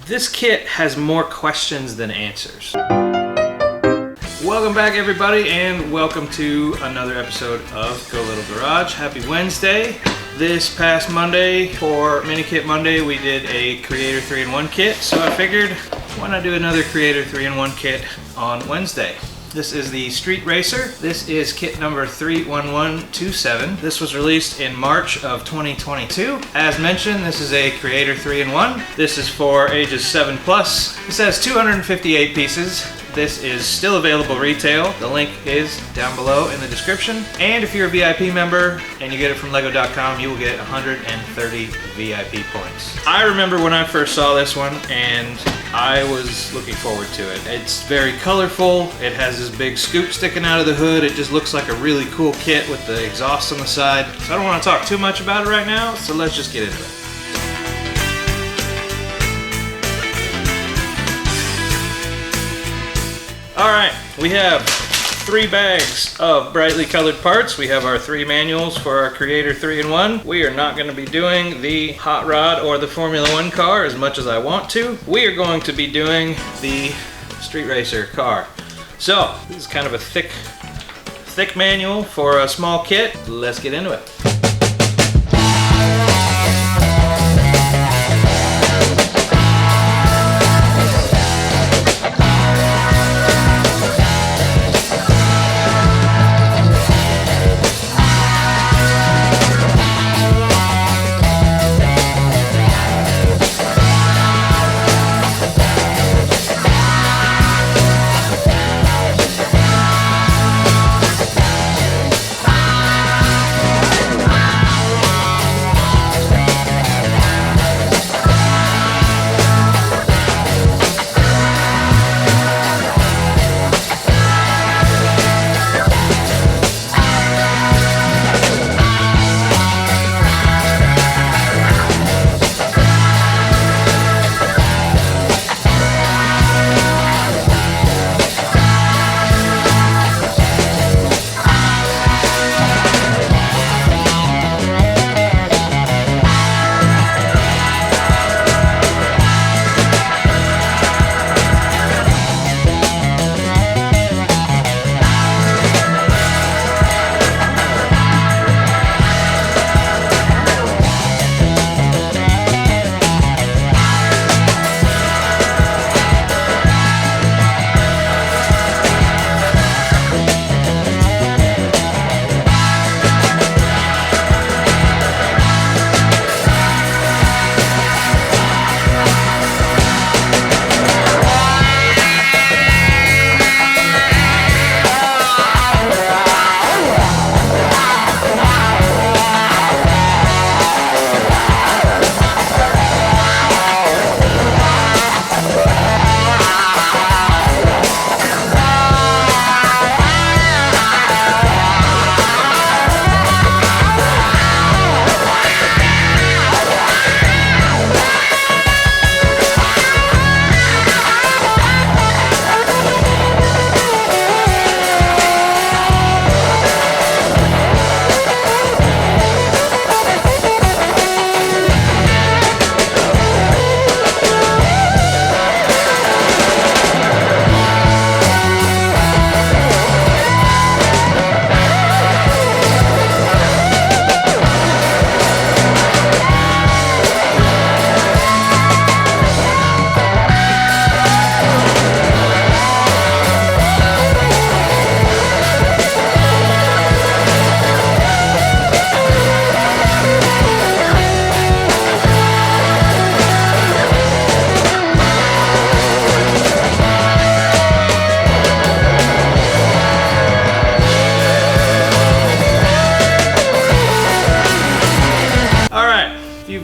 This kit has more questions than answers. Welcome back everybody, and welcome to another episode of Go Little Garage. Happy Wednesday. This past Monday, for Mini Kit Monday, we did a Creator 3-in-1 kit, so I figured why not do another Creator 3-in-1 kit on Wednesday. This is the Street Racer. This is kit number 31127. This was released in March of 2022. As mentioned, this is a Creator 3-in-1. This is for ages 7+. This has 258 pieces. This is still available retail. The link is down below in the description. And if you're a VIP member and you get it from Lego.com, you will get 130 VIP points. I remember when I first saw this one and I was looking forward to it. It's very colorful. It has this big scoop sticking out of the hood. It just looks like a really cool kit with the exhaust on the side. So I don't want to talk too much about it right now, so let's just get into it. Alright, we have 3 bags of brightly colored parts. We have our 3 manuals for our Creator 3-in-1. We are not going to be doing the hot rod or the Formula 1 car as much as I want to. We are going to be doing the Street Racer car. So, this is kind of a thick manual for a small kit. Let's get into it.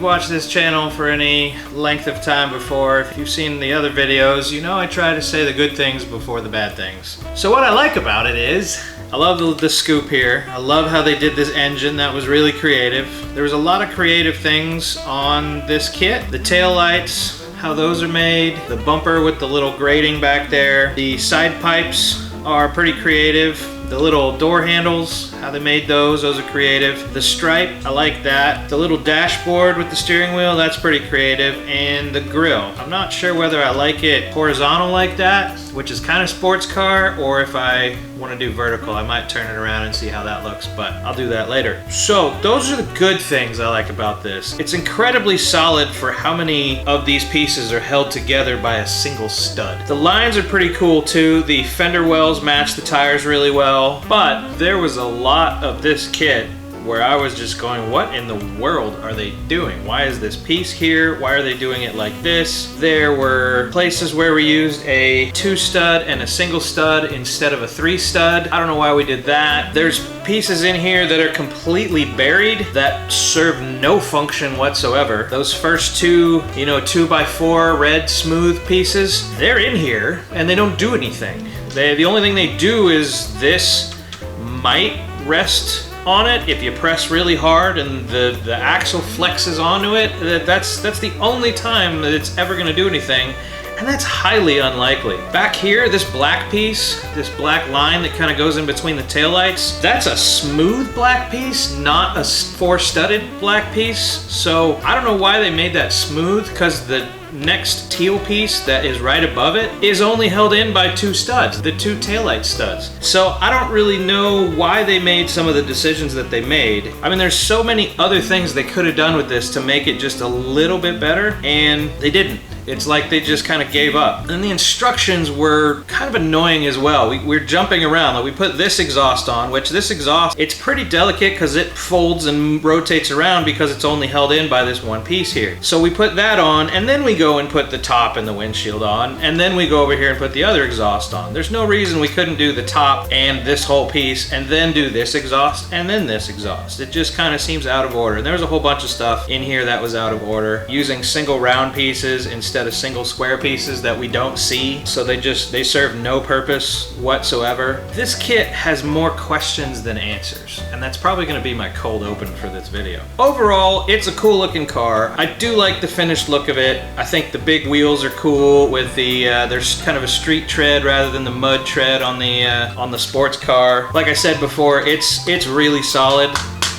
Watched this channel for any length of time before, if you've seen the other videos, you know I try to say the good things before the bad things. So what I like about it is, I love the scoop here. I love how they did this engine. That was really creative. There was a lot of creative things on this kit. The tail lights, how those are made, the bumper with the little grating back there, the side pipes are pretty creative. The little door handles, how they made those are creative. The stripe, I like that. The little dashboard with the steering wheel, that's pretty creative. And the grill, I'm not sure whether I like it horizontal like that, which is kind of sports car, or if I want to do vertical, I might turn it around and see how that looks, but I'll do that later. So those are the good things I like about this. It's incredibly solid for how many of these pieces are held together by a single stud. The lines are pretty cool too. The fender wells match the tires really well, but there was a lot of this kit where I was just going, what in the world are they doing? Why is this piece here? Why are they doing it like this? There were places where we used a 2-stud and a single stud instead of a 3-stud. I don't know why we did that. There's pieces in here that are completely buried that serve no function whatsoever. Those first two, 2x4 red smooth pieces, they're in here and they don't do anything. The only thing they do is this might rest on it if you press really hard and the axle flexes onto it. That's the only time that it's ever going to do anything, and that's highly unlikely. Back here, this black piece, this black line that kind of goes in between the taillights, that's a smooth black piece, not a 4-studded black piece. So I don't know why they made that smooth, because the next teal piece that is right above it is only held in by 2 studs, the 2 taillight studs. So I don't really know why they made some of the decisions that they made. I mean, there's so many other things they could have done with this to make it just a little bit better, and they didn't. It's like they just kind of gave up. And the instructions were kind of annoying as well. We're jumping around. Like, we put this exhaust on, which this exhaust, it's pretty delicate because it folds and rotates around because it's only held in by this one piece here. So we put that on, and then we go and put the top and the windshield on, and then we go over here and put the other exhaust on. There's no reason we couldn't do the top and this whole piece and then do this exhaust and then this exhaust. It just kind of seems out of order. And there was a whole bunch of stuff in here that was out of order. Using single round pieces instead of single square pieces that we don't see, so they serve no purpose whatsoever. This kit has more questions than answers, and that's probably going to be my cold open for this video. Overall, it's a cool looking car. I do like the finished look of it. I think the big wheels are cool with the there's kind of a street tread rather than the mud tread on the sports car. Like I said before, it's really solid.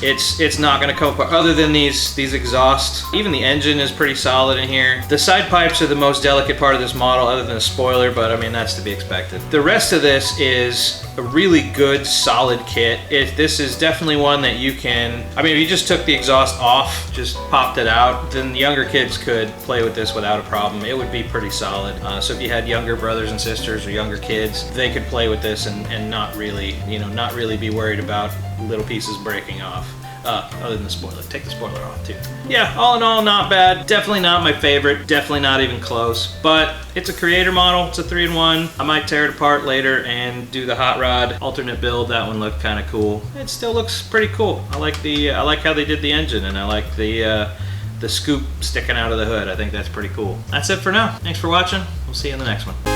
It's not going to come apart other than these exhausts. Even the engine is pretty solid in here. The side pipes are the most delicate part of this model other than the spoiler, but I mean, that's to be expected. The rest of this is a really good, solid kit. This is definitely one that you can, I mean, if you just took the exhaust off, just popped it out, then younger kids could play with this without a problem. It would be pretty solid. So if you had younger brothers and sisters or younger kids, they could play with this and not really, not really be worried about little pieces breaking off. Other than the spoiler. Take the spoiler off too. Yeah, all in all, not bad. Definitely not my favorite. Definitely not even close. But it's a creator model. It's a 3-in-1. I might tear it apart later and do the hot rod alternate build. That one looked kind of cool. It still looks pretty cool. I like how they did the engine, and I like the scoop sticking out of the hood. I think that's pretty cool. That's it for now. Thanks for watching. We'll see you in the next one.